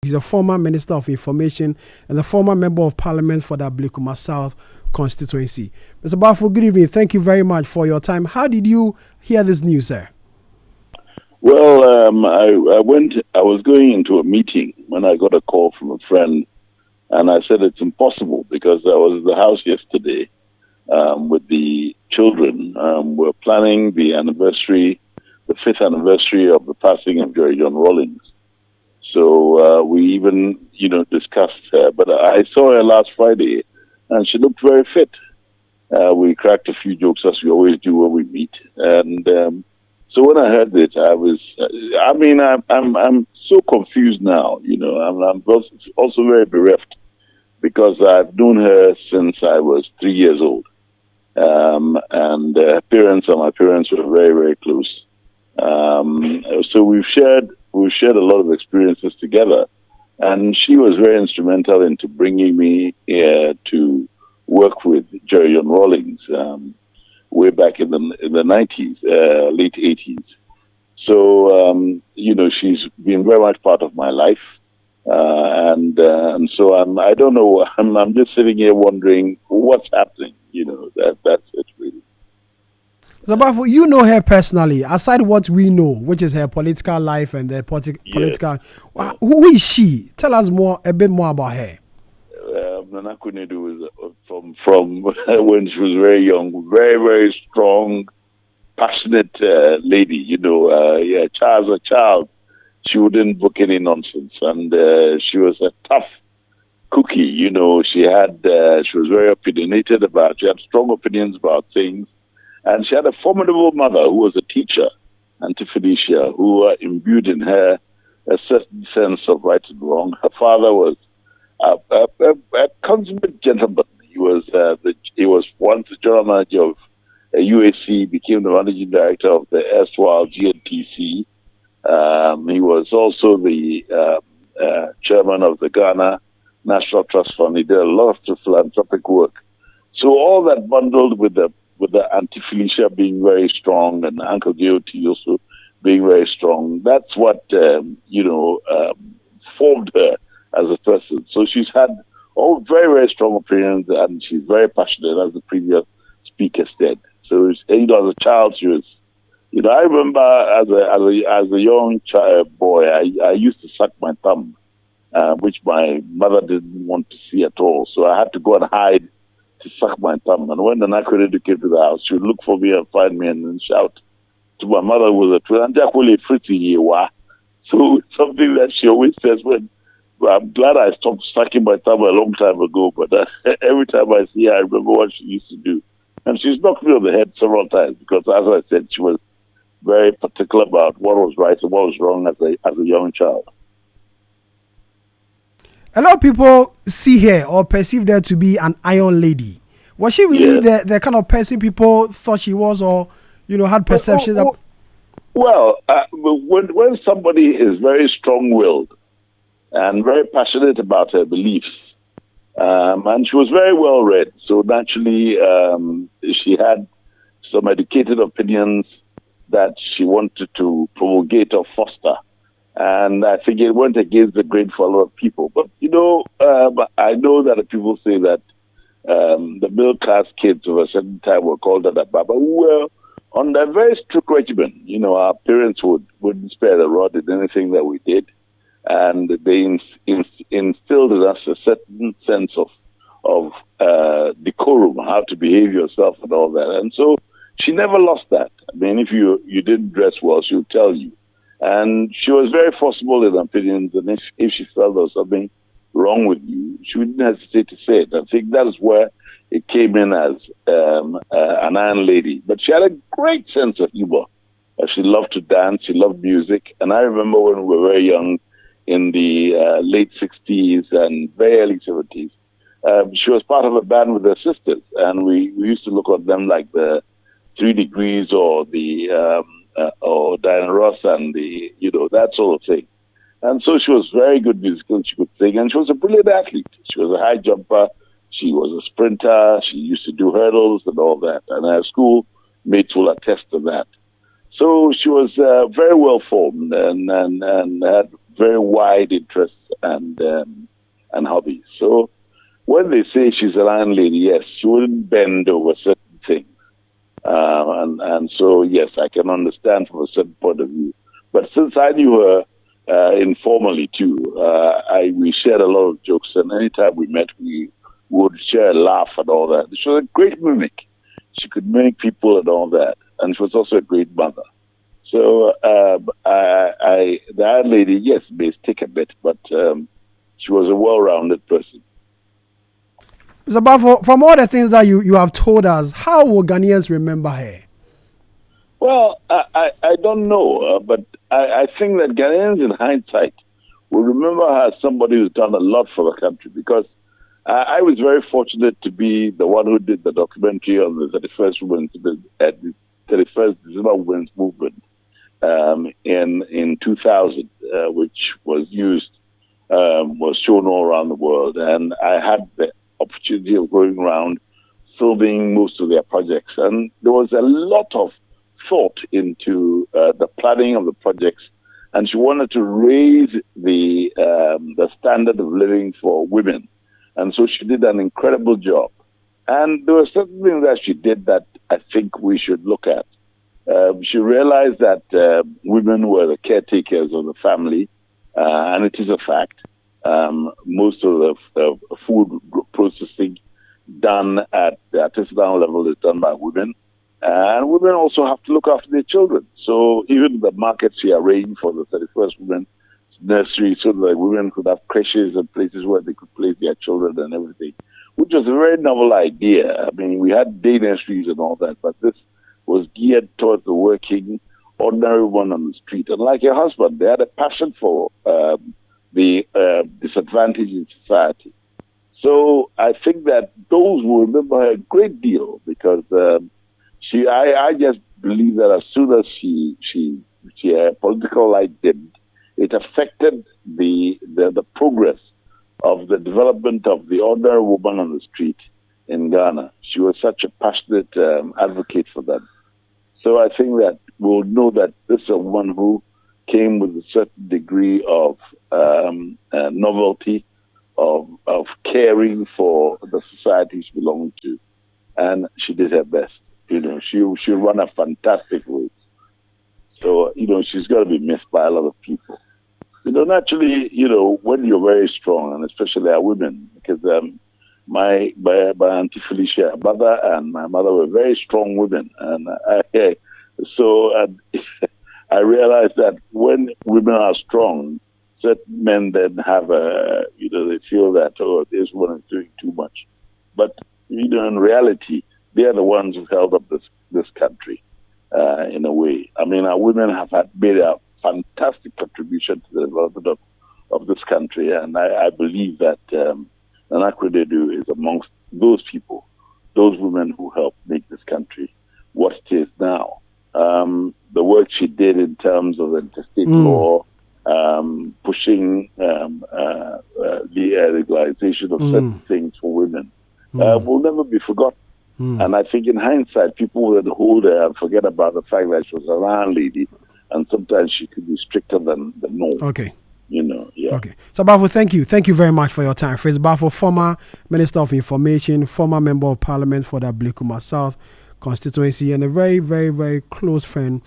He's a former Minister of Information and a former Member of Parliament for the Ablekuma South constituency. Mr. Baffour, good evening. Thank you very much for your time. How did you hear this news, sir? Well, I was going into a meeting when I got a call from a friend, and I said it's impossible because I was at the house yesterday with the children. We're planning the fifth anniversary of the passing of Agyeman-Rawlings. So we even, discussed her. But I saw her last Friday, and she looked very fit. We cracked a few jokes as we always do when we meet, and so when I heard it, I'm so confused now. I'm also very bereft because I've known her since I was 3 years old, and her parents and my parents were very, very close. So we've shared a lot of experiences together, and she was very instrumental into bringing me here to work with Agyeman-Rawlings way back in the 90s, late 80s. So she's been very much part of my life, and so I don't know. I'm just sitting here wondering what's happening. That's it really. Zabafu, you know her personally, aside what we know, which is her political life and the political. Yeah. Who is she? Tell us a bit more about her. Nana Konadu was from when she was very young, very, very strong, passionate lady. As a child, she wouldn't book any nonsense, and she was a tough cookie. She was very opinionated she had strong opinions about things, and she had a formidable mother who was a teacher, Auntie Felicia, who imbued in her a certain sense of right and wrong. Her father was a consummate gentleman. He was once the general manager of UAC, became the managing director of the erstwhile GNTC. He was also the chairman of the Ghana National Trust Fund. He did a lot of philanthropic work. So all that bundled with the Auntie Felicia being very strong and Uncle G.O.T. also being very strong, that's what formed her as a person. So she's had all very, very strong opinions, and she's very passionate, as the previous speaker said. So, as a child, she was, I remember as a young boy, I used to suck my thumb, which my mother didn't want to see at all. So I had to go and hide to suck my thumb. And when the Nakwede came to the house, she would look for me and find me and then shout to my mother, who was a twin, Fritz. So it's something that she always says I'm glad I stopped sucking my thumb a long time ago, but every time I see her, I remember what she used to do. And she's knocked me on the head several times because, as I said, she was very particular about what was right and what was wrong as a young child. A lot of people see her or perceive her to be an iron lady. Was she really the kind of person people thought she was, or had perceptions? Well, when somebody is very strong-willed and very passionate about her beliefs. And she was very well read. So naturally, she had some educated opinions that she wanted to promulgate or foster. And I think it went against the grain for a lot of people. But, I know that people say that the middle-class kids of a certain time were called Baba, who were on a very strict regimen. Our parents wouldn't spare the rod in anything that we did. And they instilled in us a certain sense of decorum, how to behave yourself and all that. And so she never lost that. I mean, if you didn't dress well, she would tell you. And she was very forcible in her opinions, and if she felt there was something wrong with you, she wouldn't hesitate to say it. I think that is where it came in as an iron lady. But she had a great sense of humor. She loved to dance, she loved music. And I remember when we were very young, in the late 60s and very early 70s. She was part of a band with her sisters, and we used to look at them like the 3 Degrees or the or Diana Ross and that sort of thing. And so she was very good musical, she could sing, and she was a brilliant athlete. She was a high jumper, she was a sprinter, she used to do hurdles and all that, and her school mates will attest to that. So she was very well formed and had very wide interests and hobbies. So when they say she's a landlady, yes, she wouldn't bend over certain things. And so, yes, I can understand from a certain point of view. But since I knew her informally too, we shared a lot of jokes, and anytime we met, we would share a laugh and all that. She was a great mimic. She could mimic people and all that, and she was also a great mother. So the landlady, yes, may stick a bit, but she was a well-rounded person. Mr. Baffour, from all the things that you have told us, how will Ghanaians remember her? Well, I don't know, but I think that Ghanaians in hindsight will remember her as somebody who's done a lot for the country, because I was very fortunate to be the one who did the documentary on the 31st December Women's Movement in 2000, which was shown all around the world. And I had the opportunity of going around filming most of their projects. And there was a lot of thought into the planning of the projects. And she wanted to raise the standard of living for women. And so she did an incredible job. And there were certain things that she did that I think we should look at. She realized that women were the caretakers of the family, and it is a fact. Most of the food processing done at the artisanal level is done by women. And women also have to look after their children. So even the markets she arranged for the 31st Women's Nursery, so that women could have creches and places where they could place their children and everything, which was a very novel idea. I mean, we had day nurseries and all that, but this was geared towards the working, ordinary woman on the street. And like her husband, they had a passion for the disadvantaged in society. So I think that those will remember her a great deal, because I just believe that as soon as her political life dimmed, it affected the progress of the development of the ordinary woman on the street in Ghana. She was such a passionate advocate for that. So I think that we'll know that this is a woman who came with a certain degree of novelty, of caring for the society she belonged to, and she did her best. She ran a fantastic race. So she's got to be missed by a lot of people. Naturally, when you're very strong, and especially our women, because my Auntie Felicia, mother and my mother were very strong women, and I realized that when women are strong, certain men then have they feel that, oh, this woman is doing too much. But in reality, they are the ones who held up this country in a way. I mean, our women have made a fantastic contribution to the development of this country, and I believe that Nana Konadu is amongst those people, those women who helped make this country what it is now. The work she did in terms of interstate law, pushing the legalization of certain things for women, will never be forgotten. And I think in hindsight, people would hold her and forget about the fact that she was a landlady, and sometimes she could be stricter than the norm. Okay. Yeah. Okay. So, Baffour, thank you. Thank you very much for your time. Fritz Baffour, former Minister of Information, former Member of Parliament for the Blekuma South constituency, and a very, very, very close friend